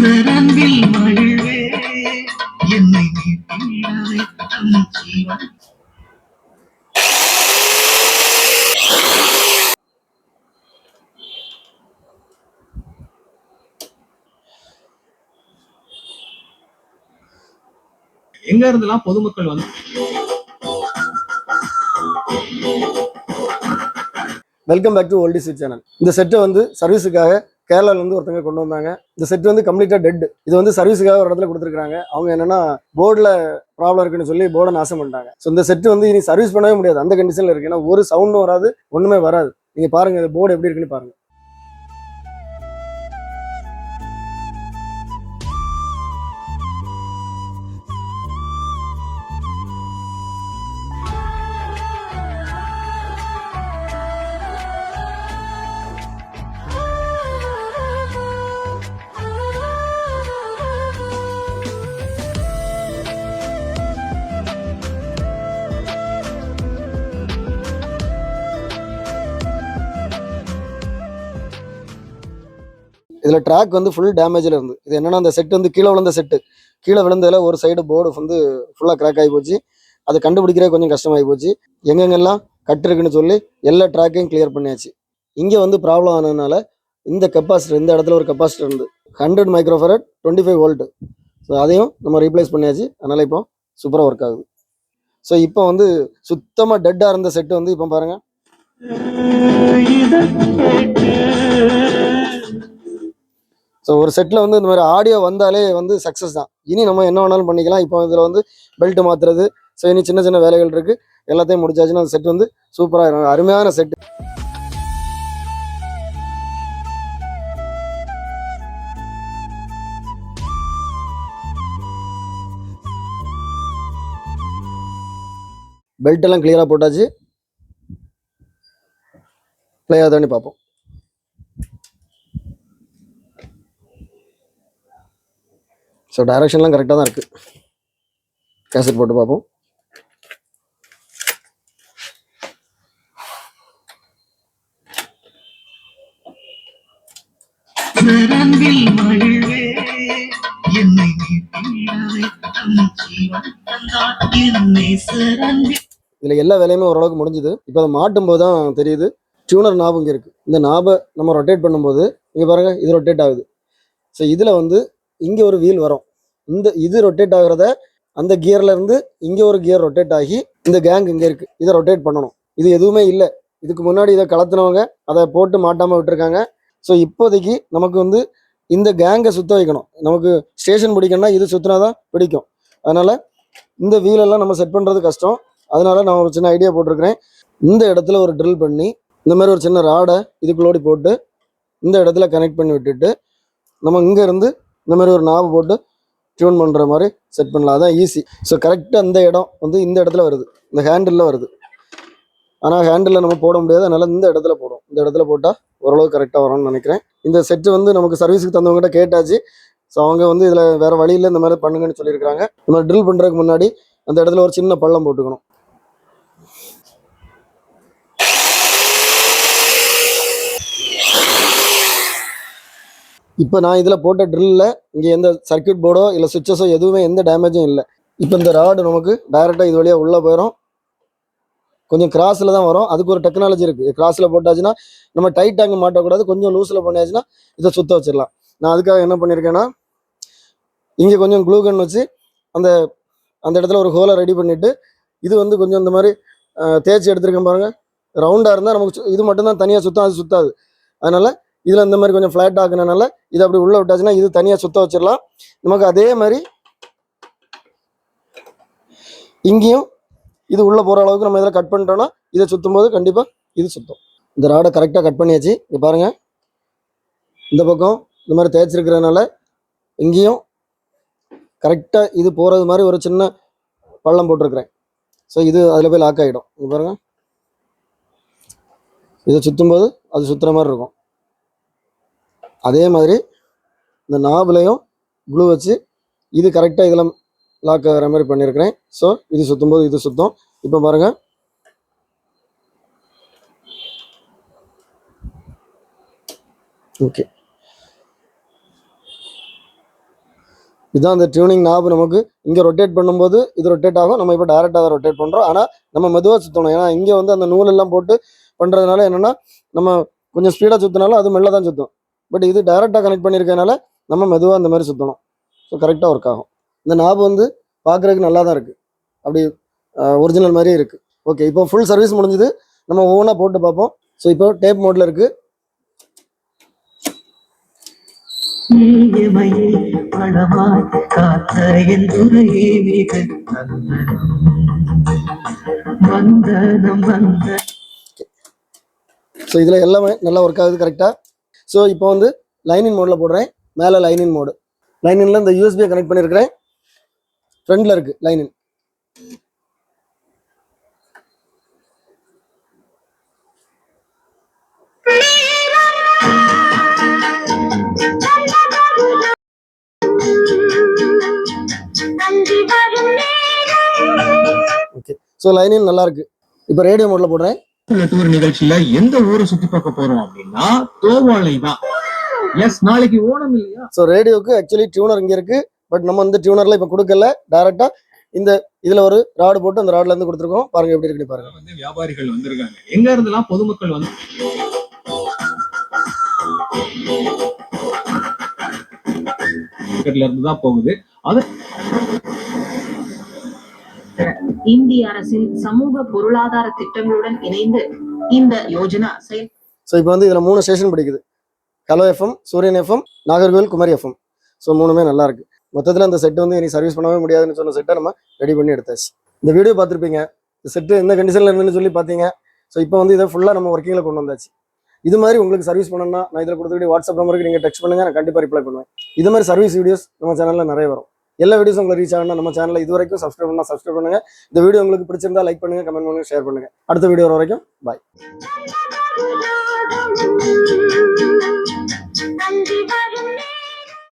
நரம்பில் மகிழ்வே என்னை மீட்டிடவே தன் ஜீவன். எங்க இருந்தெல்லாம் பொதுமக்கள் வந்து welcome back to oldie sweet channel. இந்த செட்டை வந்து சர்வீஸுக்காக கேரளாவிலேருந்து ஒருத்தங்க கொண்டு வந்தாங்க. இந்த செட் வந்து கம்ப்ளீட்டாக டெட். இது வந்து சர்வீஸுக்காக ஒரு இடத்துல கொடுத்துருக்காங்க. அவங்க என்னன்னா போர்டில் ப்ராப்ளம் இருக்குன்னு சொல்லி போர்டை நாசம் பண்ணிட்டாங்க. ஸோ இந்த செட்டு வந்து இனி சர்வீஸ் பண்ணவே முடியாது, அந்த கண்டிஷனில் இருக்கு. ஏன்னா ஒரு சவுண்டும் வராது, ஒன்றுமே வராது. நீங்கள் பாருங்கள் இந்த போர்டு எப்படி இருக்குன்னு பாருங்கள். இதில் ட்ராக் வந்து ஃபுல் டேமேஜில் இருந்து. இது என்னன்னா அந்த செட் வந்து கீழே விழுந்த செட்டு. கீழே விழுந்ததில் ஒரு சைடு போர்டு வந்து ஃபுல்லாக கிராக் ஆகி போச்சு. அதை கண்டுபிடிக்கிறே கொஞ்சம் கஷ்டமாகி போச்சு. எங்கெங்கெல்லாம் கட் இருக்குன்னு சொல்லி எல்லா ட்ராக்கையும் கிளியர் பண்ணியாச்சு. இங்கே வந்து ப்ராப்ளம் ஆனதுனால இந்த கெப்பாசிட்டர், இந்த இடத்துல ஒரு கெப்பாசிட்டர் இருந்து 100 மைக்ரோஃபரட் 25 வோல்ட்டு. ஸோ அதையும் நம்ம ரீப்ளேஸ் பண்ணியாச்சு. அதனால் இப்போ சூப்பராக ஒர்க் ஆகுது. ஸோ இப்போ வந்து சுத்தமாக டெட்டாக இருந்த செட்டு வந்து இப்போ பாருங்கள். ஸோ ஒரு செட்டில் வந்து இந்த மாதிரி ஆடியோ வந்தாலே வந்து சக்ஸஸ் தான். இனி நம்ம என்ன வேணாலும் பண்ணிக்கலாம். இப்போ இதில் வந்து பெல்ட் மாற்றுறது, ஸோ இனி சின்ன சின்ன வேலைகள் இருக்குது. எல்லாத்தையும் முடிச்சாச்சுன்னா அந்த செட் வந்து சூப்பராக இருக்கும். அருமையான செட்டு. பெல்ட் எல்லாம் கிளியராக போட்டாச்சு. ப்ளே ஆகுதான்னு பார்ப்போம். ஸோ டைரக்ஷன்லாம் கரெக்டாக தான் இருக்குது. கேசட் போட்டு பார்ப்போம். இதில் எல்லா வேலையுமே ஓரளவுக்கு முடிஞ்சுது. இப்போ அதை மாட்டும் போது தான் தெரியுது. டியூனர் நாபு இங்கே இருக்குது. இந்த நாபை நம்ம ரொட்டேட் பண்ணும்போது இங்கே பாருங்கள், இது ரொட்டேட் ஆகுது. ஸோ இதில் வந்து இங்கே ஒரு வீல் வரும். இது ரொட்டேட் ஆகுறத அந்த கியர்ல இருந்து இங்கே ஒரு கியர் ரொட்டேட் ஆகி இந்த கேங் இங்கே இருக்குது. இதை ரொட்டேட் பண்ணணும். இது எதுவுமே இல்லை. இதுக்கு முன்னாடி இதை கலத்தினவங்க அதை போட்டு மாட்டாமல் விட்டுருக்காங்க. ஸோ இப்போதைக்கு நமக்கு வந்து இந்த கேங்கை சுத்த வைக்கணும். நமக்கு ஸ்டேஷன் பிடிக்கணும்னா இது சுற்றினா தான் பிடிக்கும். அதனால் இந்த வீலெல்லாம் நம்ம செட் பண்ணுறது கஷ்டம். அதனால நான் ஒரு சின்ன ஐடியா போட்டிருக்கிறேன். இந்த இடத்துல ஒரு ட்ரில் பண்ணி இந்த மாதிரி ஒரு சின்ன ராடை இதுக்குள்ளோடி போட்டு இந்த இடத்துல கனெக்ட் பண்ணி விட்டுட்டு நம்ம இங்கே இருந்து இந்த மாதிரி ஒரு நாபை போட்டு டியூன் பண்ணுற மாதிரி செட் பண்ணலாம். அதான் ஈஸி. ஸோ கரெக்டாக அந்த இடம் வந்து இந்த இடத்துல வருது, இந்த ஹேண்டிலில் வருது. ஆனால் ஹேண்டிலில் நம்ம போட முடியாது, அதனால் இந்த இடத்துல போடும். இந்த இடத்துல போட்டால் ஓரளவு கரெக்டாக வரும்னு நினைக்கிறேன். இந்த செட்டு வந்து நமக்கு சர்வீஸுக்கு தந்தவங்ககிட்ட கேட்டாச்சு. ஸோ அவங்க வந்து இதில் வேறு வழியில் இந்த மாதிரி பண்ணுங்கன்னு சொல்லியிருக்காங்க. நம்ம ட்ரில் பண்ணுறதுக்கு முன்னாடி அந்த இடத்துல ஒரு சின்ன பள்ளம் போட்டுக்கணும். இப்போ நான் இதில் போட்ட ட்ரில்லில் இங்கே எந்த சர்க்யூட் போர்டோ இல்லை சுவிட்சஸோ எதுவுமே எந்த டேமேஜும் இல்லை. இப்போ இந்த ராடு நமக்கு டைரெக்டாக இது வழியாக உள்ளே போயிடும். கொஞ்சம் கிராஸில் தான் வரும். அதுக்கு ஒரு டெக்னாலஜி இருக்குது. கிராஸில் போட்டாச்சுன்னா நம்ம டைட் டேங்க் மாட்டக்கூடாது. கொஞ்சம் லூஸில் பண்ணியாச்சுன்னா இதை சுற்ற வச்சிடலாம். நான் அதுக்காக என்ன பண்ணியிருக்கேன்னா இங்கே கொஞ்சம் க்ளூ கன் வச்சு அந்த அந்த இடத்துல ஒரு ஹோலை ரெடி பண்ணிவிட்டு இது வந்து கொஞ்சம் இந்த மாதிரி தேய்ச்சி எடுத்துருக்கேன் பாருங்கள். ரவுண்டாக இருந்தால் நமக்கு இது மட்டும்தான் தனியாக சுத்தம், அது சுற்றாது. அதனால் இதில் இந்த மாதிரி கொஞ்சம் ஃப்ளாட் ஆகுனனால இதை அப்படி உள்ளே விட்டாச்சுன்னா இது தனியாக சுற்ற வச்சிடலாம். நமக்கு அதே மாதிரி இங்கேயும் இது உள்ளே போகிற அளவுக்கு நம்ம இதில் கட் பண்ணிட்டோன்னா இதை சுற்றும் போது கண்டிப்பாக இது சுத்தம். இந்த ராடை கரெக்டாக கட் பண்ணியாச்சு. இங்கே பாருங்கள், இந்த பக்கம் இந்த மாதிரி தேய்ச்சிருக்கிறதுனால இங்கேயும் கரெக்டாக இது போகிறது மாதிரி ஒரு சின்ன பள்ளம் போட்டிருக்கிறேன். ஸோ இது அதில் போய் லாக் ஆகிடும். இங்கே பாருங்கள், இதை சுற்றும் போது அது சுற்றுற மாதிரி இருக்கும். அதே மாதிரி இந்த நாபிலையும் க்ளூ வச்சு இது கரெக்டாக இதில் லாக் ஆகிற மாதிரி பண்ணியிருக்கிறேன். ஸோ இது சுற்றும் போது இது சுத்தம். இப்போ பாருங்கள், ஓகே, இதுதான் அந்த டியூனிங் நாப். நமக்கு இங்கே ரொட்டேட் பண்ணும்போது இது ரொட்டேட் ஆகும். நம்ம இப்போ டேரெக்டாக தான் ரொட்டேட் பண்ணுறோம். ஆனால் நம்ம மெதுவாக சுற்றணும். ஏன்னா இங்கே வந்து அந்த நூலெல்லாம் போட்டு பண்ணுறதுனால என்னென்னா நம்ம கொஞ்சம் ஸ்பீடாக சுற்றினாலும் அது மெல்ல தான் சுற்றும். பட் இது டேரெக்டாக கனெக்ட் பண்ணியிருக்கனால நம்ம மெதுவாக அந்த மாதிரி சுற்றணும். ஸோ கரெக்டாக ஒர்க் ஆகும். இந்த நாப் வந்து பார்க்குறதுக்கு நல்லா தான் இருக்குது, அப்படி ஒரிஜினல் மாதிரியே இருக்குது. ஓகே, இப்போ ஃபுல் சர்வீஸ் முடிஞ்சுது. நம்ம ஒவ்வொன்றா போட்டு பார்ப்போம். ஸோ இப்போ டேப் மோடில் இருக்குது. ஸோ இதில் எல்லாமே நல்லா ஒர்க் ஆகுது கரெக்டாக. ஸோ இப்போ வந்து லைனின் மோடில் போடுறேன். மேலே லைனின் மோடு. லைனின்ல இந்த யூஎஸ்பியை கனெக்ட் பண்ணியிருக்கிறேன். ஃப்ரண்டில் இருக்குது லைனின். ஓகே, ஸோ லைனின் நல்லா இருக்கு. இப்போ ரேடியோ மோட்ல போடுறேன். டூர் நிகழ்ச்சியில எந்த ஊரை சுத்தி பார்க்க போறோம் அப்படின்னா தோவாளை தான். எஸ், நாளைக்கு ஓணம் இல்லையா? ஸோ ரேடியோக்கு ஆக்சுவலி டியூனர் இங்கே இருக்கு. பட் நம்ம வந்து டியூனர்ல இப்போ கொடுக்கல, டைரக்டா இந்த இதுல ஒரு ராடு போட்டு அந்த ராட்ல இருந்து கொடுத்துருக்கோம். பாருங்க எப்படி இருக்கு பாருங்க. வந்து வியாபாரிகள் வந்திருக்காங்க. எங்க இருந்தெல்லாம் பொதுமக்கள் வந்து இருந்துதான் போகுது. அது இந்திய அரசின் சமூக பொருளாதார திட்டங்களுடன் இணைந்து இந்த யோஜனா செயல். ஸோ இப்போ வந்து இதுல 3 ஸ்டேஷன் பிடிக்குது. Hello FM, Suryan FM, Nagercoil Kumari FM. So 3மே நல்லா இருக்கு. மொத்தத்தில் அந்த செட்டு வந்து இனி சர்வீஸ் பண்ணவே முடியாதுன்னு சொன்ன செட்டை நம்ம ரெடி பண்ணி எடுத்தாச்சு. இந்த வீடியோ பார்த்துருப்பீங்க. இந்த செட்டு எந்த கண்டிஷனில் இருந்துன்னு சொல்லி பார்த்தீங்க. ஸோ இப்போ வந்து இதை ஃபுல்லாக நம்ம ஒர்க்கிங்கில் கொண்டு வந்தாச்சு. இது மாதிரி உங்களுக்கு சர்வீஸ் பண்ணணும்னா நான் இதில் கொடுத்துக்கிட்டு வாட்ஸ்அப் நம்பருக்கு நீங்கள் டெக்ஸ்ட் பண்ணுங்க, நான் கண்டிப்பாக ரிப்ளை பண்ணுவேன். இது மாதிரி சர்வீஸ் வீடியோஸ் நம்ம சேனலில் நிறைய வரும். எல்லா வீடியோஸும் உங்களுக்கு ரீச் ஆகணும்னா நம்ம சேனலில் இது வரைக்கும் சப்ஸ்கிரைப் பண்ணால் சப்ஸ்கிரைப் பண்ணுங்க. இந்த வீடியோ உங்களுக்கு பிடிச்சிருந்தா லைக் பண்ணுங்க, கமெண்ட் பண்ணுங்க, ஷேர் பண்ணுங்க. அடுத்த வீடியோ வரைக்கும் பாய்.